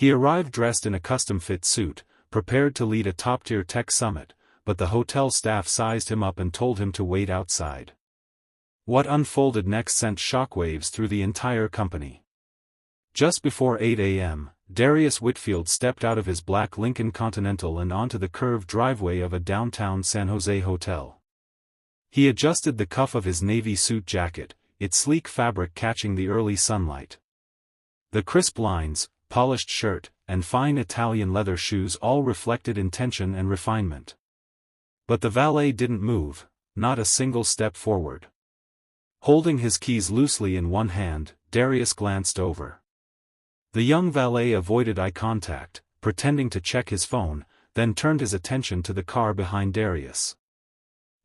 He arrived dressed in a custom-fit suit, prepared to lead a top-tier tech summit, but the hotel staff sized him up and told him to wait outside. What unfolded next sent shockwaves through the entire company. Just before 8 a.m., Darius Whitfield stepped out of his black Lincoln Continental and onto the curved driveway of a downtown San Jose hotel. He adjusted the cuff of his navy suit jacket, its sleek fabric catching the early sunlight. The crisp lines, polished shirt, and fine Italian leather shoes all reflected intention and refinement. But the valet didn't move, not a single step forward. Holding his keys loosely in one hand, Darius glanced over. The young valet avoided eye contact, pretending to check his phone, then turned his attention to the car behind Darius.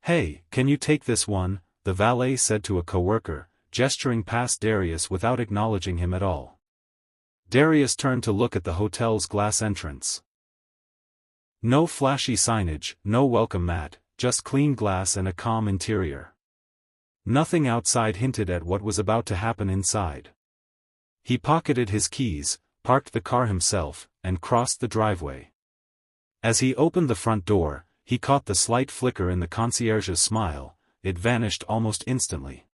"Hey, can you take this one?" the valet said to a coworker, gesturing past Darius without acknowledging him at all. Darius turned to look at the hotel's glass entrance. No flashy signage, no welcome mat, just clean glass and a calm interior. Nothing outside hinted at what was about to happen inside. He pocketed his keys, parked the car himself, and crossed the driveway. As he opened the front door, he caught the slight flicker in the concierge's smile. It vanished almost instantly.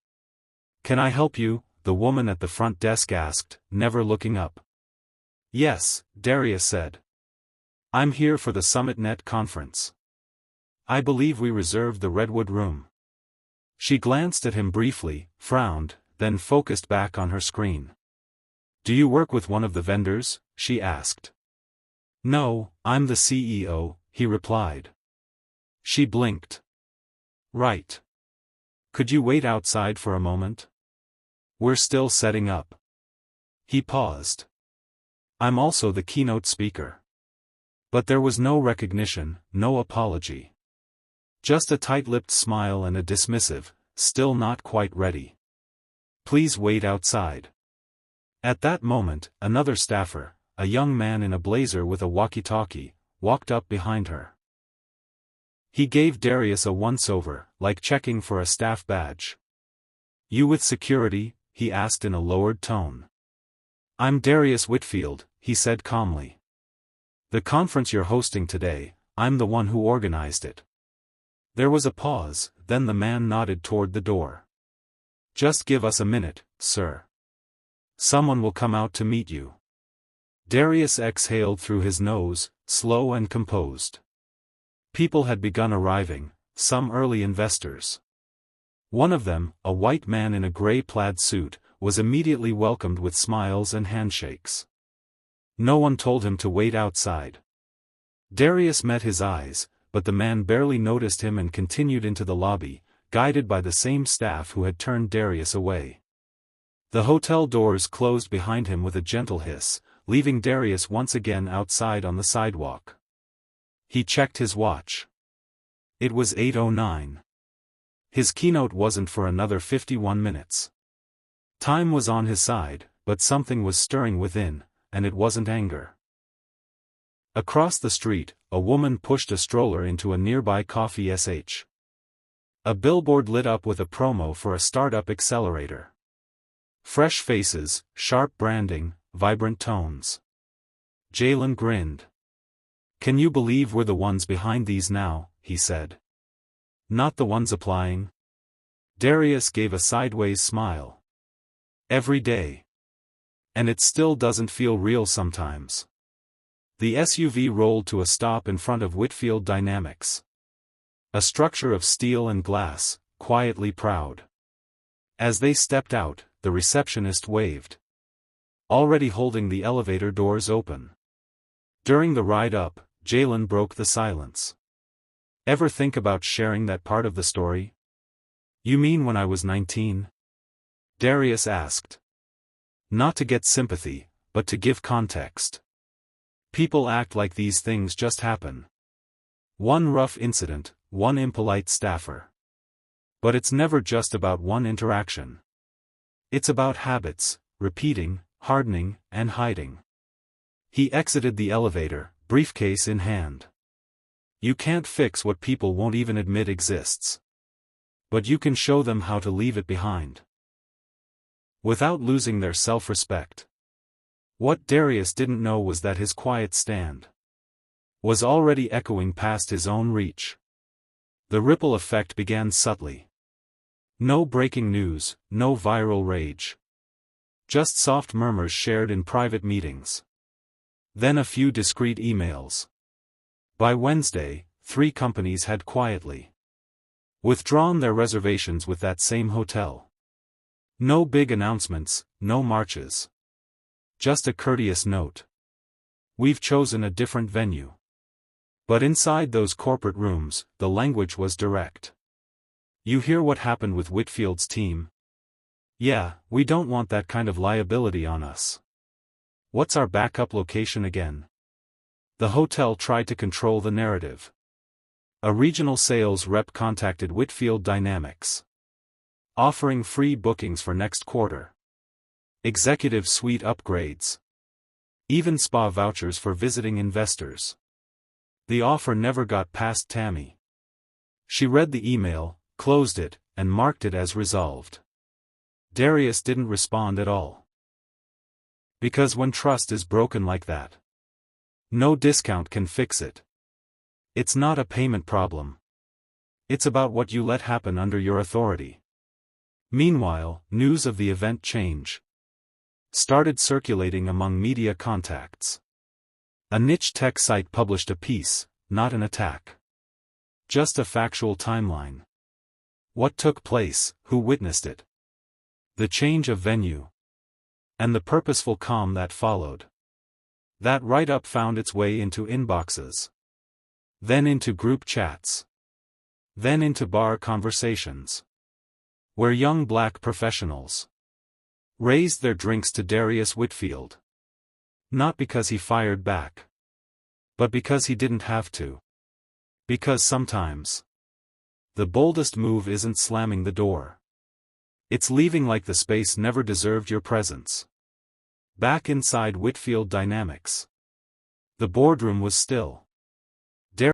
"Can I help you?" the woman at the front desk asked, never looking up. "Yes," Darius said. "I'm here for the SummitNet conference. I believe we reserved the Redwood room." She glanced at him briefly, frowned, then focused back on her screen. "Do you work with one of the vendors?" she asked. "No, I'm the CEO," he replied. She blinked. "Right. Could you wait outside for a moment? We're still setting up." He paused. "I'm also the keynote speaker." But there was no recognition, no apology. Just a tight-lipped smile and a dismissive, "Still not quite ready. Please wait outside." At that moment, another staffer, a young man in a blazer with a walkie-talkie, walked up behind her. He gave Darius a once-over, like checking for a staff badge. "You with security?" he asked in a lowered tone. "I'm Darius Whitfield," he said calmly. "The conference you're hosting today, I'm the one who organized it." There was a pause, then the man nodded toward the door. "Just give us a minute, sir. Someone will come out to meet you." Darius exhaled through his nose, slow and composed. People had begun arriving, some early investors. One of them, a white man in a gray plaid suit, was immediately welcomed with smiles and handshakes. No one told him to wait outside. Darius met his eyes, but the man barely noticed him and continued into the lobby, guided by the same staff who had turned Darius away. The hotel doors closed behind him with a gentle hiss, leaving Darius once again outside on the sidewalk. He checked his watch. It was 8:09. His keynote wasn't for another 51 minutes. Time was on his side, but something was stirring within, and it wasn't anger. Across the street, a woman pushed a stroller into a nearby coffee sh. A billboard lit up with a promo for a startup accelerator. Fresh faces, sharp branding, vibrant tones. Jalen grinned. "Can you believe we're the ones behind these now?" he said. "Not the ones applying?" Darius gave a sideways smile. "Every day. And it still doesn't feel real sometimes." The SUV rolled to a stop in front of Whitfield Dynamics. A structure of steel and glass, quietly proud. As they stepped out, the receptionist waved. Already holding the elevator doors open. During the ride up, Jalen broke the silence. "Ever think about sharing that part of the story?" "You mean when I was 19? Darius asked. "Not to get sympathy, but to give context. People act like these things just happen. One rough incident, one impolite staffer. But it's never just about one interaction. It's about habits, repeating, hardening, and hiding." He exited the elevator, briefcase in hand. You can't fix what people won't even admit exists. But you can show them how to leave it behind. Without losing their self-respect. What Darius didn't know was that his quiet stand was already echoing past his own reach. The ripple effect began subtly. No breaking news, no viral rage. Just soft murmurs shared in private meetings. Then a few discreet emails. By Wednesday, 3 companies had quietly withdrawn their reservations with that same hotel. No big announcements, no marches. Just a courteous note. We've chosen a different venue. But inside those corporate rooms, the language was direct. You hear what happened with Whitfield's team? Yeah, we don't want that kind of liability on us. What's our backup location again? The hotel tried to control the narrative. A regional sales rep contacted Whitfield Dynamics, offering free bookings for next quarter. Executive suite upgrades. Even spa vouchers for visiting investors. The offer never got past Tammy. She read the email, closed it, and marked it as resolved. Darius didn't respond at all. Because when trust is broken like that, no discount can fix it. It's not a payment problem. It's about what you let happen under your authority. Meanwhile, news of the event change started circulating among media contacts. A niche tech site published a piece, not an attack. Just a factual timeline. What took place, who witnessed it. The change of venue. And the purposeful calm that followed. That write-up found its way into inboxes. Then into group chats. Then into bar conversations. Where young black professionals raised their drinks to Darius Whitfield. Not because he fired back. But because he didn't have to. Because sometimes the boldest move isn't slamming the door. It's leaving like the space never deserved your presence. Back inside Whitfield Dynamics. The boardroom was still.